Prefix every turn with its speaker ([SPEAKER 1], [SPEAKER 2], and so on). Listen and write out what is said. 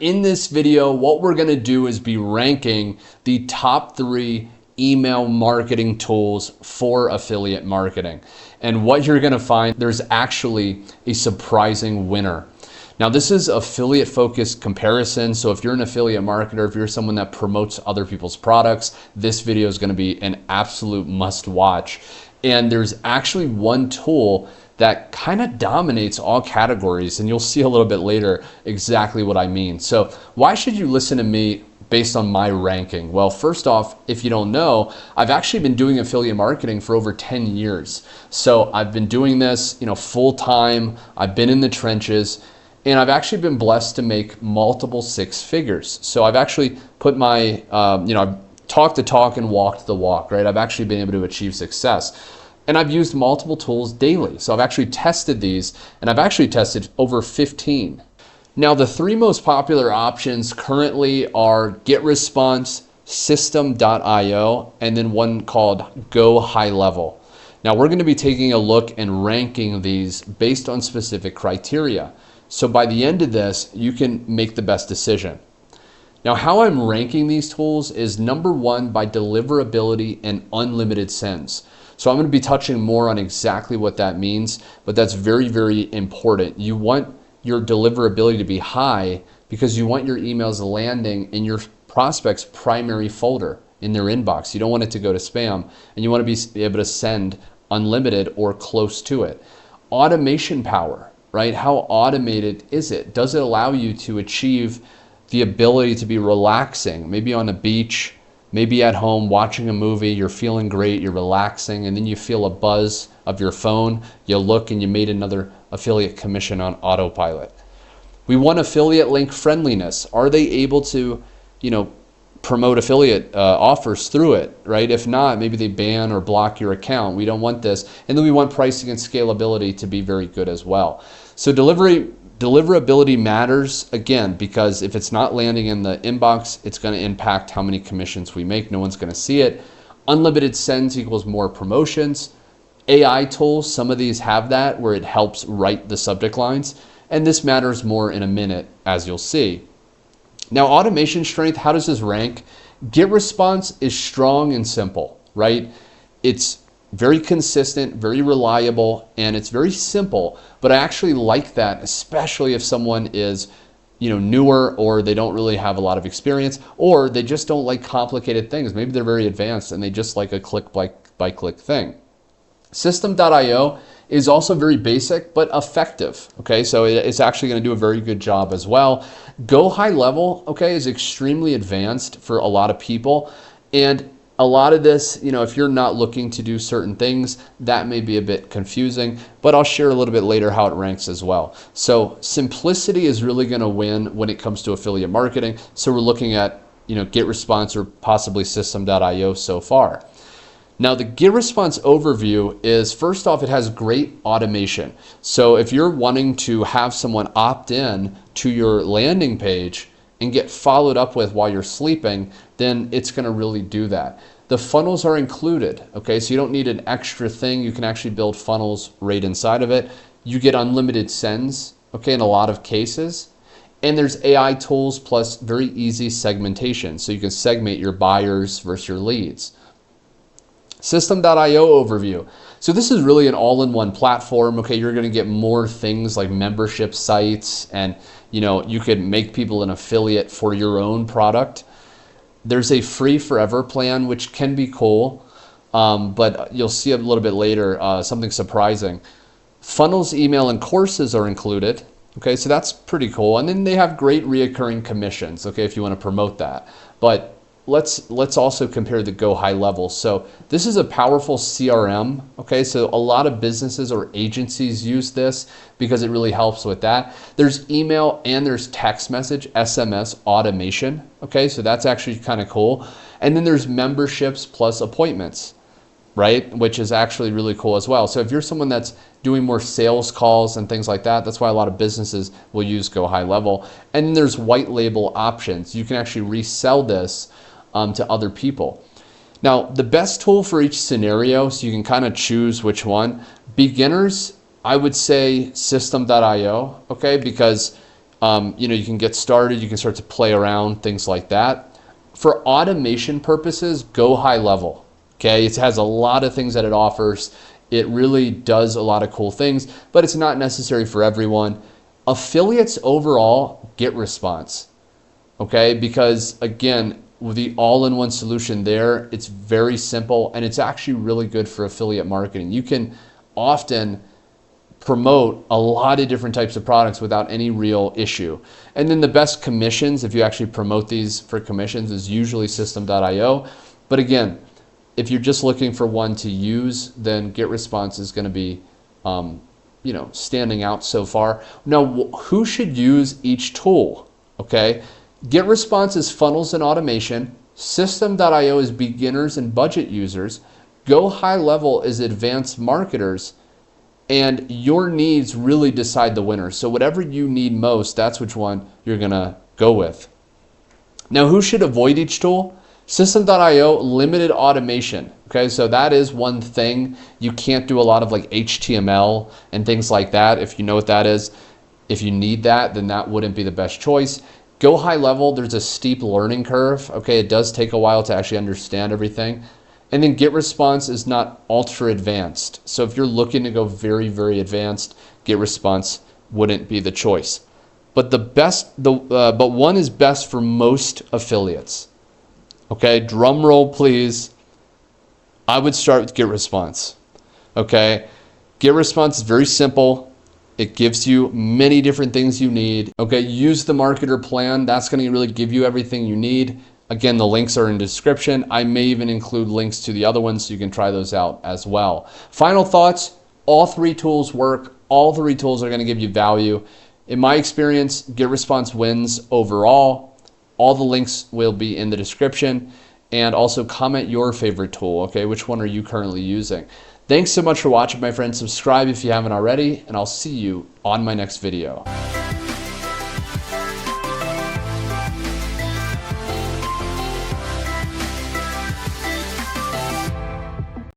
[SPEAKER 1] In this video, what we're gonna do is be ranking the top 3 email marketing tools for affiliate marketing. And what you're gonna find, there's actually a surprising winner. Now, this is affiliate focused comparison. So if you're an affiliate marketer, if you're someone that promotes other people's products, this video is gonna be an absolute must watch. And there's actually one tool that kind of dominates all categories, and you'll see a little bit later exactly what I mean. So why should you listen to me based on my ranking? Well, first off, if you don't know, I've actually been doing affiliate marketing for over 10 years. So I've been doing this, full time. I've been in the trenches, and I've actually been blessed to make multiple 6 figures. So I've actually put my, I've talked the talk and walked the walk, right? I've actually been able to achieve success. And I've used multiple tools daily. So I've actually tested these, and I've actually tested over 15. Now, the 3 most popular options currently are GetResponse, System.io, and then one called Go High Level. Now, we're going to be taking a look and ranking these based on specific criteria. So by the end of this, you can make the best decision. Now, how I'm ranking these tools is number 1 by deliverability and unlimited sends. So I'm going to be touching more on exactly what that means, but that's very, very important. You want your deliverability to be high because you want your emails landing in your prospect's primary folder in their inbox. You don't want it to go to spam, and you want to be able to send unlimited or close to it. Automation power, right? How automated is it? Does it allow you to achieve the ability to be relaxing, maybe on a beach, maybe at home watching a movie, you're feeling great, you're relaxing, and then you feel a buzz of your phone, you look and you made another affiliate commission on autopilot. We want affiliate link friendliness. Are they able to, promote affiliate offers through it, right? If not, maybe they ban or block your account. We don't want this. And then we want pricing and scalability to be very good as well. So deliverability matters, again, because if it's not landing in the inbox, it's going to impact how many commissions we make. No one's going to see it. Unlimited sends equals more promotions. AI tools, some of these have that where it helps write the subject lines. And this matters more in a minute, as you'll see. Now, automation strength, how does this rank? GetResponse is strong and simple, right? It's very consistent, very reliable, and it's very simple. But I actually like that, especially if someone is, newer, or they don't really have a lot of experience, or they just don't like complicated things. Maybe they're very advanced and they just like a click by click thing. System.io is also very basic but effective. Okay, so it's actually going to do a very good job as well. Go High Level, okay, is extremely advanced for a lot of people, and a lot of this, if you're not looking to do certain things, that may be a bit confusing, but I'll share a little bit later how it ranks as well. So simplicity is really going to win when it comes to affiliate marketing. So we're looking at, GetResponse or possibly System.io so far. Now, the GetResponse overview is, first off, it has great automation. So if you're wanting to have someone opt in to your landing page and get followed up with while you're sleeping, then it's going to really do that. The funnels are included, okay? So you don't need an extra thing. You can actually build funnels right inside of it. You get unlimited sends, okay, in a lot of cases. And there's AI tools plus very easy segmentation. So you can segment your buyers versus your leads. System.io overview. So this is really an all-in-one platform. Okay, you're going to get more things like membership sites, and you could make people an affiliate for your own product. There's a free forever plan, which can be cool, but you'll see a little bit later something surprising. Funnels, email, and courses are included. Okay, so that's pretty cool. And then they have great reoccurring commissions, okay, if you want to promote that. But let's also compare the Go High Level. So this is a powerful CRM, okay? So a lot of businesses or agencies use this because it really helps with that. There's email and there's text message, SMS automation, okay? So that's actually kind of cool. And then there's memberships plus appointments, right? Which is actually really cool as well. So if you're someone that's doing more sales calls and things like that, that's why a lot of businesses will use Go High Level. And then there's white label options. You can actually resell this to other people. Now, the best tool for each scenario, so you can kind of choose which one. Beginners, I would say System.io, okay, because You can get started, you can start to play around, things like that. For automation purposes, go high level. Okay, it has a lot of things that it offers. It really does a lot of cool things, but it's not necessary for everyone. Affiliates overall, get response. Okay, because again, with the all-in-one solution there, it's very simple and it's actually really good for affiliate marketing. You can often promote a lot of different types of products without any real issue. And then the best commissions, if you actually promote these for commissions, is usually System.io. But again, if you're just looking for one to use, then GetResponse is going to be standing out so far. Now, who should use each tool? Okay, GetResponse is funnels and automation. System.io is beginners and budget users. Go high level is advanced marketers. And your needs really decide the winner. So whatever you need most, that's which one you're gonna go with. Now, who should avoid each tool? System.io, limited automation. Okay, so that is one thing. You can't do a lot of like HTML and things like that. If you know what that is, if you need that, then that wouldn't be the best choice. Go high level, there's a steep learning curve. Okay, it does take a while to actually understand everything. And then GetResponse is not ultra advanced. So if you're looking to go very, very advanced, GetResponse wouldn't be the choice. But but one is best for most affiliates. Okay, drum roll please. I would start with GetResponse. Okay, GetResponse is very simple. It gives you many different things you need. Okay, use the marketer plan. That's going to really give you everything you need. Again, the links are in the description. I may even include links to the other ones so you can try those out as well. Final thoughts, all three tools work. All three tools are going to give you value. In my experience, GetResponse wins overall. All the links will be in the description. And also comment your favorite tool, okay? Which one are you currently using? Thanks so much for watching, my friends. Subscribe if you haven't already, and I'll see you on my next video.